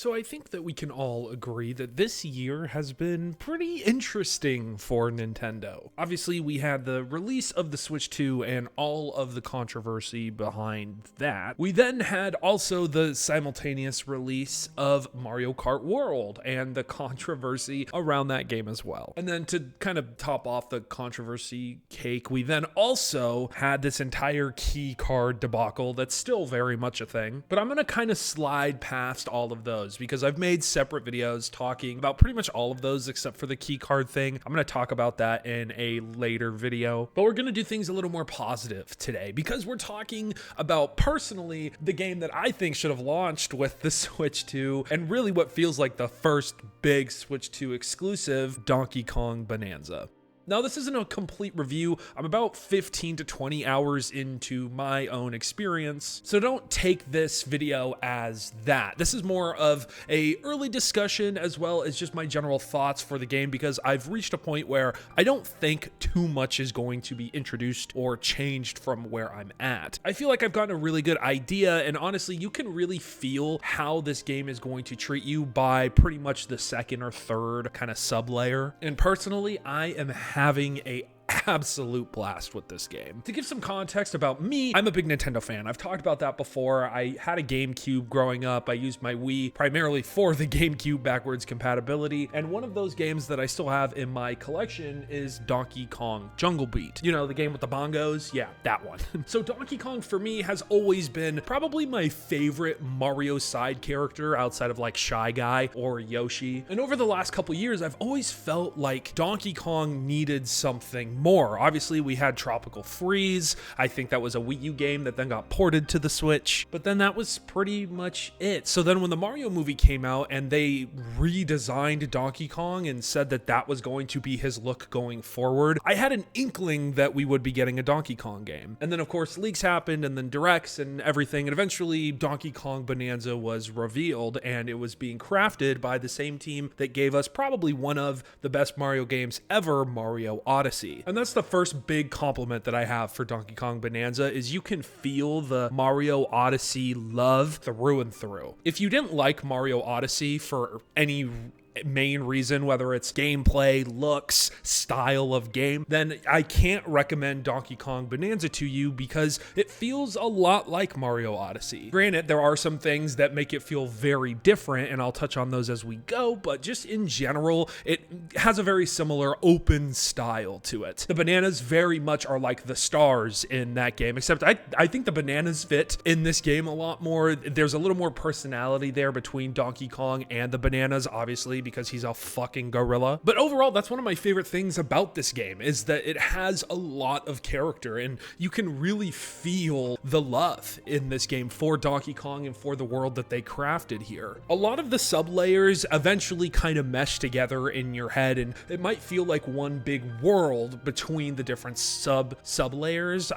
So I think that we can all agree that this year has been pretty interesting for Nintendo. Obviously, we had the release of the Switch 2 and all of the controversy behind that. We then had also the simultaneous release of Mario Kart World and the controversy around that game as well. And then to kind of top off the controversy cake, we then also had this entire key card debacle that's still very much a thing. But I'm going to kind of slide past all of those because I've made separate videos talking about pretty much all of those except for the key card thing. I'm going to talk about that in a later video, but we're going to do things a little more positive today because we're talking about personally the game that I think should have launched with the Switch 2 and really what feels like the first big Switch 2 exclusive, Donkey Kong Bonanza. Now, this isn't a complete review. I'm about 15 to 20 hours into my own experience, so don't take this video as that. This is more of a early discussion as well as just my general thoughts for the game because I've reached a point where I don't think too much is going to be introduced or changed from where I'm at. I feel like I've gotten a really good idea, and honestly, you can really feel how this game is going to treat you by pretty much the second or third kind of sub-layer. And personally, I am having a absolute blast with this game. To give some context about me, I'm a big Nintendo fan. I've talked about that before. I had a GameCube growing up. I used my Wii primarily for the GameCube backwards compatibility, and one of those games that I still have in my collection is Donkey Kong Jungle Beat. You know, the game with the bongos? Yeah, that one. So Donkey Kong for me has always been probably my favorite Mario side character outside of like Shy Guy or Yoshi. And over the last couple years, I've always felt like Donkey Kong needed something more. Obviously, we had Tropical Freeze. I think that was a Wii U game that then got ported to the Switch, but then that was pretty much it. So then when the Mario movie came out and they redesigned Donkey Kong and said that that was going to be his look going forward, I had an inkling that we would be getting a Donkey Kong game. And then of course leaks happened and then directs and everything, and eventually Donkey Kong Bonanza was revealed, and it was being crafted by the same team that gave us probably one of the best Mario games ever, Mario Odyssey. And that's the first big compliment that I have for Donkey Kong Bonanza is you can feel the Mario Odyssey love through and through. If you didn't like Mario Odyssey for any main reason, whether it's gameplay, looks, style of game, then I can't recommend Donkey Kong Bonanza to you because it feels a lot like Mario Odyssey. Granted, there are some things that make it feel very different, and I'll touch on those as we go, but just in general, it has a very similar open style to it. The bananas very much are like the stars in that game, except I think the bananas fit in this game a lot more. There's a little more personality there between Donkey Kong and the bananas, obviously, because he's a fucking gorilla. But overall, that's one of my favorite things about this game is that it has a lot of character, and you can really feel the love in this game for Donkey Kong and for the world that they crafted here. A lot of the sub-layers eventually kind of mesh together in your head, and it might feel like one big world between the different sub-layers.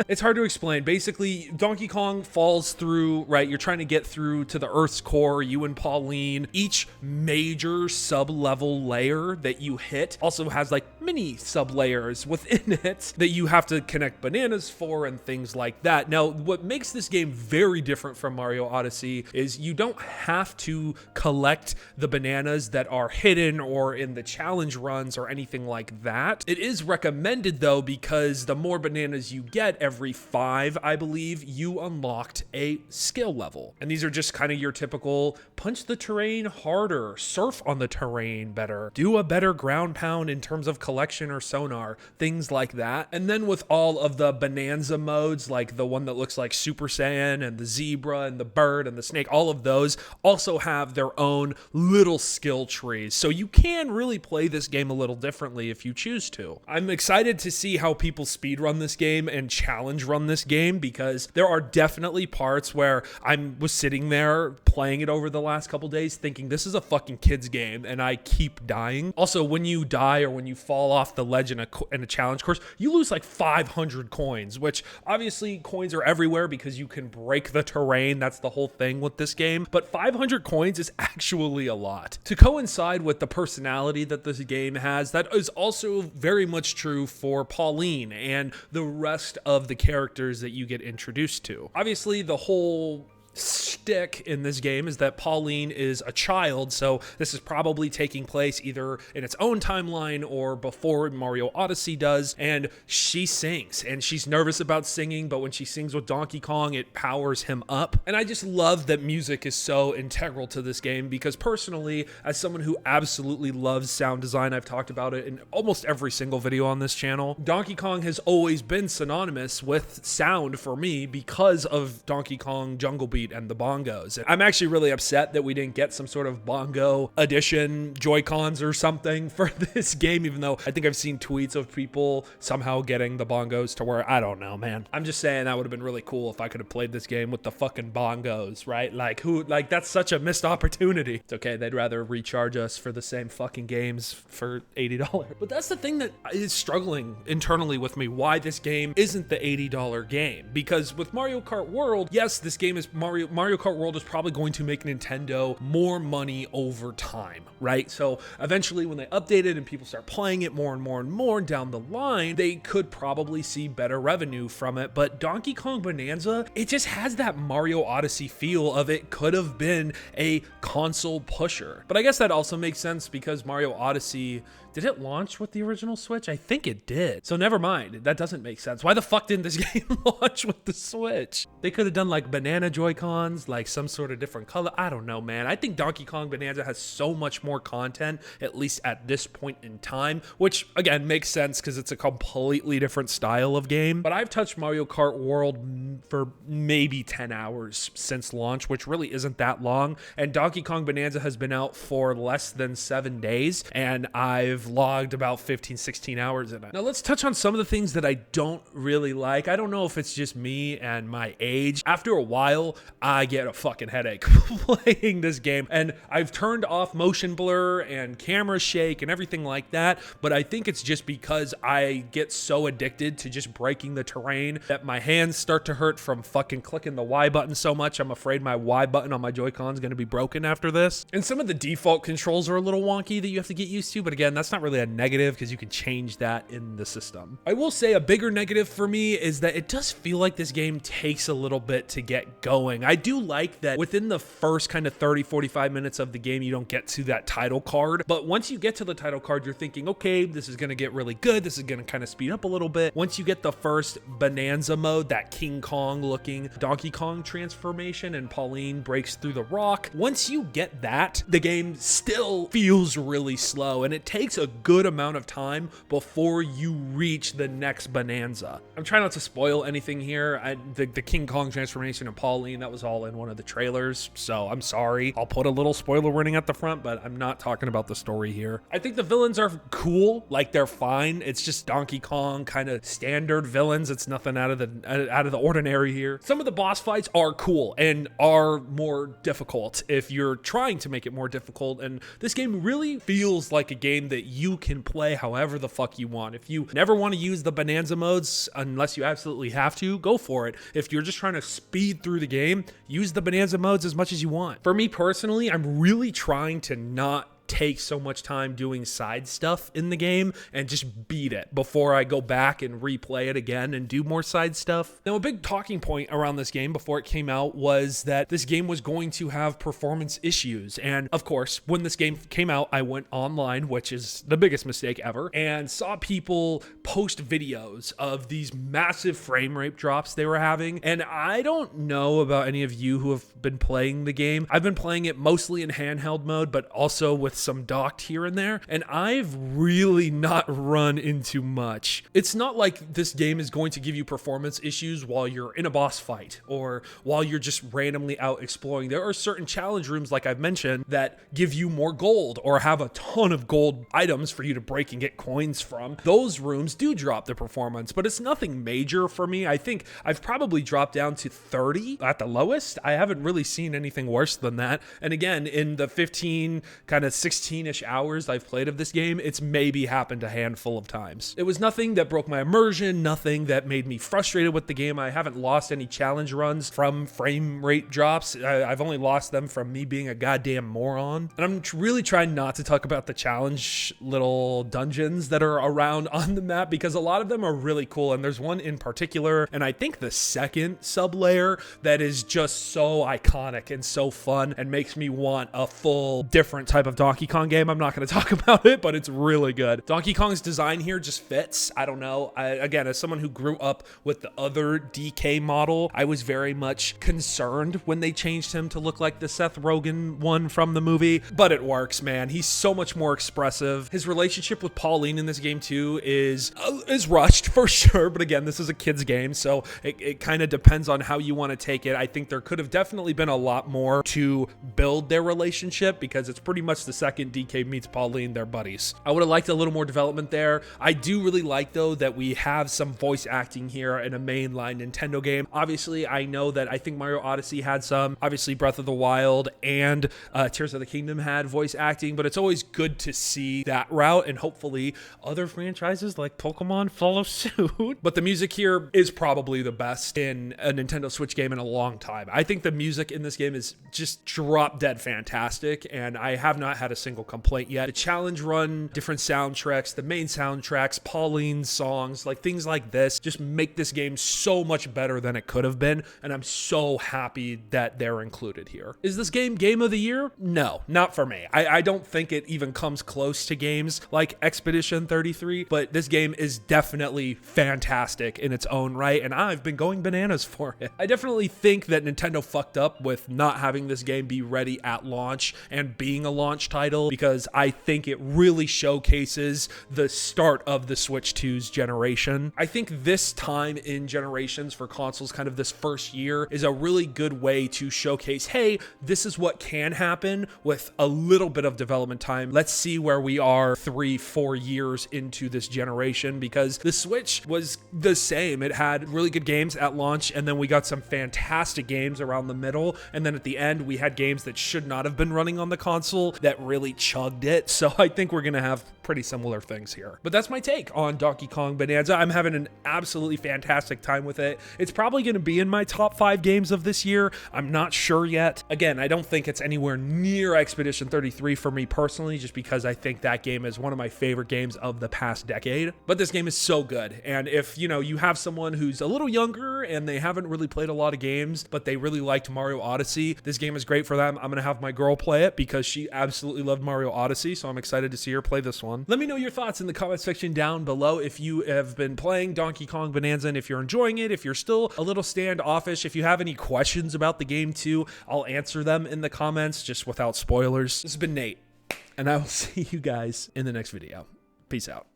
It's hard to explain. Basically, Donkey Kong falls through, right? You're trying to get through to the Earth's core, you and Pauline. Each major sub-level layer that you hit also has like mini sub-layers within it that you have to connect bananas for and things like that. Now, what makes this game very different from Mario Odyssey is you don't have to collect the bananas that are hidden or in the challenge runs or anything like that. It is recommended though, because the more bananas you get, every 5, I believe, you unlocked a skill level. And these are just kind of your typical punch the terrain harder, surf on the terrain better, do a better ground pound in terms of collection or sonar, things like that. And then with all of the Bonanza modes, like the one that looks like Super Saiyan and the zebra and the bird and the snake, all of those also have their own little skill trees. So you can really play this game a little differently if you choose to. I'm excited to see how people speedrun this game and challenge run this game, because there are definitely parts where I was sitting there playing it over the last couple days thinking this is a fucking kid's game, and I keep dying. Also, when you die or when you fall off the ledge in a challenge course, you lose like 500 coins, which obviously coins are everywhere because you can break the terrain. That's the whole thing with this game. But 500 coins is actually a lot. To coincide with the personality that this game has, that is also very much true for Pauline and the rest of the characters that you get introduced to. Obviously, the whole shtick in this game is that Pauline is a child, so this is probably taking place either in its own timeline or before Mario Odyssey does, and she sings, and she's nervous about singing, but when she sings with Donkey Kong, it powers him up. And I just love that music is so integral to this game, because personally, as someone who absolutely loves sound design, I've talked about it in almost every single video on this channel, Donkey Kong has always been synonymous with sound for me because of Donkey Kong Jungle Beat and the bongos. And I'm actually really upset that we didn't get some sort of bongo edition Joy-Cons or something for this game, even though I think I've seen tweets of people somehow getting the bongos to where, I don't know, man. I'm just saying that would have been really cool if I could have played this game with the fucking bongos, right? Like that's such a missed opportunity. It's okay, they'd rather recharge us for the same fucking games for $80. But that's the thing that is struggling internally with me, why this game isn't the $80 game. Because with Mario Kart World, yes, this game is Mario Kart World is probably going to make Nintendo more money over time, right? So eventually when they update it and people start playing it more and more and more down the line, they could probably see better revenue from it. But Donkey Kong Bonanza, it just has that Mario Odyssey feel of it could have been a console pusher. But I guess that also makes sense because Mario Odyssey, did it launch with the original Switch? I think it did. So never mind. That doesn't make sense. Why the fuck didn't this game launch with the Switch? They could have done like banana Joy-Cons, like some sort of different color. I don't know, man. I think Donkey Kong Bonanza has so much more content, at least at this point in time, which again makes sense because it's a completely different style of game. But I've touched Mario Kart World for maybe 10 hours since launch, which really isn't that long. And Donkey Kong Bonanza has been out for less than 7 days, and I've logged about 15-16 hours in it. Now let's touch on some of the things that I don't really like. I don't know if it's just me and my age. After a while, I get a fucking headache playing this game, and I've turned off motion blur and camera shake and everything like that, but I think it's just because I get so addicted to just breaking the terrain that my hands start to hurt from fucking clicking the Y button so much. I'm afraid my Y button on my Joy-Con is going to be broken after this. And some of the default controls are a little wonky that you have to get used to, but again, that's not really a negative because you can change that in the system. I will say a bigger negative for me is that it does feel like this game takes a little bit to get going. I do like that within the first kind of 30-45 minutes of the game, you don't get to that title card, but once you get to the title card, you're thinking, okay, this is going to get really good. This is going to kind of speed up a little bit. Once you get the first Bananza mode, that King Kong looking Donkey Kong transformation, and Pauline breaks through the rock, once you get that, the game still feels really slow, and it takes a good amount of time before you reach the next Bananza. I'm trying not to spoil anything here. The King Kong transformation and Pauline, that was all in one of the trailers, so I'm sorry. I'll put a little spoiler warning at the front, but I'm not talking about the story here. I think the villains are cool, like they're fine. It's just Donkey Kong kind of standard villains. It's nothing out of the ordinary here. Some of the boss fights are cool and are more difficult if you're trying to make it more difficult, and this game really feels like a game that you can play however the fuck you want. If you never want to use the Bonanza modes unless you absolutely have to, go for it. If you're just trying to speed through the game, use the Bonanza modes as much as you want. For me personally, I'm really trying to not take so much time doing side stuff in the game and just beat it before I go back and replay it again and do more side stuff. Now, a big talking point around this game before it came out was that this game was going to have performance issues. And of course, when this game came out, I went online, which is the biggest mistake ever, and saw people post videos of these massive frame rate drops they were having. And I don't know about any of you who have been playing the game. I've been playing it mostly in handheld mode, but also with some docked here and there, and I've really not run into much. It's not like this game is going to give you performance issues while you're in a boss fight or while you're just randomly out exploring. There are certain challenge rooms, like I've mentioned, that give you more gold or have a ton of gold items for you to break and get coins from. Those rooms do drop the performance, but it's nothing major for me. I think I've probably dropped down to 30 at the lowest. I haven't really seen anything worse than that. And again, in the 15 kind of 16 16-ish hours I've played of this game, it's maybe happened a handful of times. It was nothing that broke my immersion, nothing that made me frustrated with the game. I haven't lost any challenge runs from frame rate drops. I've only lost them from me being a goddamn moron. And I'm really trying not to talk about the challenge little dungeons that are around on the map, because a lot of them are really cool. And there's one in particular, and I think the second sub-layer, that is just so iconic and so fun and makes me want a full different type of Donkey Kong game. I'm not going to talk about it, but it's really good. Donkey Kong's design here just fits. I don't know. Again, as someone who grew up with the other DK model, I was very much concerned when they changed him to look like the Seth Rogen one from the movie, but it works, man. He's so much more expressive. His relationship with Pauline in this game too is rushed for sure, but again, this is a kid's game, so it kind of depends on how you want to take it. I think there could have definitely been a lot more to build their relationship, because it's pretty much the second DK meets Pauline, they're buddies. I would have liked a little more development there. I do really like, though, that we have some voice acting here in a mainline Nintendo game. Obviously, I know that I think Mario Odyssey had some. Obviously, Breath of the Wild and Tears of the Kingdom had voice acting, but it's always good to see that route, and hopefully other franchises like Pokemon follow suit. But the music here is probably the best in a Nintendo Switch game in a long time. I think the music in this game is just drop dead fantastic, and I have not had a single complaint yet. The challenge run, different soundtracks, the main soundtracks, Pauline's songs, like things like this just make this game so much better than it could have been, and I'm so happy that they're included here. Is this game Game of the Year? No, not for me. I don't think it even comes close to games like Expedition 33, but this game is definitely fantastic in its own right, and I've been going bananas for it. I definitely think that Nintendo fucked up with not having this game be ready at launch and being a launch title, because I think it really showcases the start of the Switch 2's generation. I think this time in generations for consoles, kind of this first year, is a really good way to showcase, hey, this is what can happen with a little bit of development time. Let's see where we are 3-4 years into this generation, because the Switch was the same. It had really good games at launch, and then we got some fantastic games around the middle, and then at the end we had games that should not have been running on the console that really chugged it. So I think we're gonna have pretty similar things here. But that's my take on Donkey Kong Bonanza. I'm having an absolutely fantastic time with it. It's probably gonna be in my top 5 games of this year. I'm not sure yet. Again, I don't think it's anywhere near Expedition 33 for me personally, just because I think that game is one of my favorite games of the past decade. But this game is so good, and if you have someone who's a little younger and they haven't really played a lot of games, but they really liked Mario Odyssey, this game is great for them. I'm gonna have my girl play it because she absolutely loved Mario Odyssey, so I'm excited to see her play this one. Let me know your thoughts in the comment section down below if you have been playing Donkey Kong Bonanza and if you're enjoying it, if you're still a little standoffish, if you have any questions about the game too, I'll answer them in the comments just without spoilers. This has been Nate, and I will see you guys in the next video. Peace out.